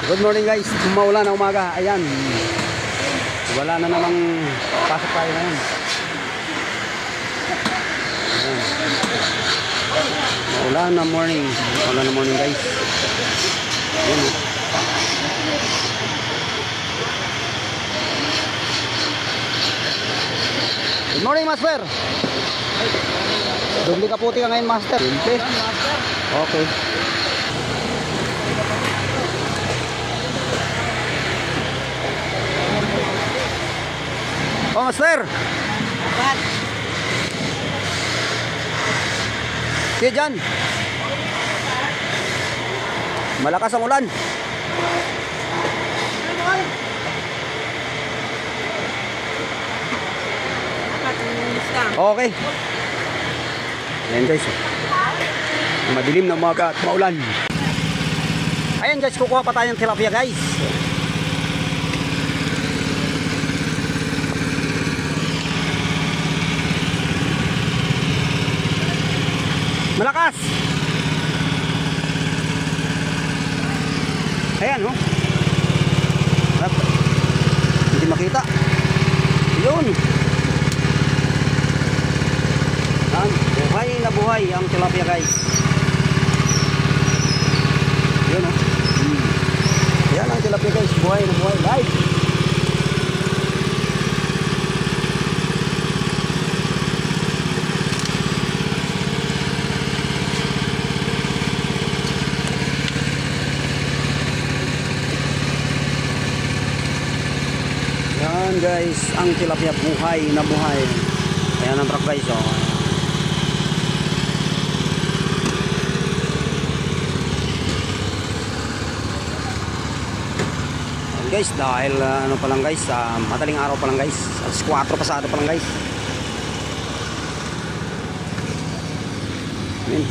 Good morning guys, maulan na umaga. Ayan, wala na namang pasok tayo ngayon. Ayan. Maulan na morning. Maulan na morning guys. Ayan. Good morning master. Dubli ka puti ka ngayon master. Okay. Oh, master. What? Sige dyan. Malakas ang ulan. Okay. Ayan guys. Madilim na umaga at maulan. Ayan guys, kukuha pa tayo ng tilapia guys. Malakas. Ayan oh. Hindi makita. Yun. Buhay na buhay ang tilapia guys. Yun oh. Yan ang tilapia guys. Buhay na buhay guys. Yan guys, ang tilapia buhay na buhay. Ayan ang truck guys oh. Ayan guys, dahil ano pa lang guys, madaling araw pa lang guys. Alas 4 pasado pa lang guys. Ayan.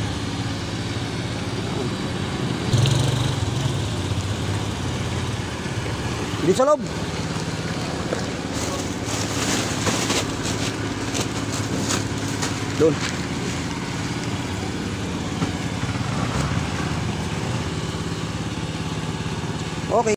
Dito sa loob. Doon. Okay.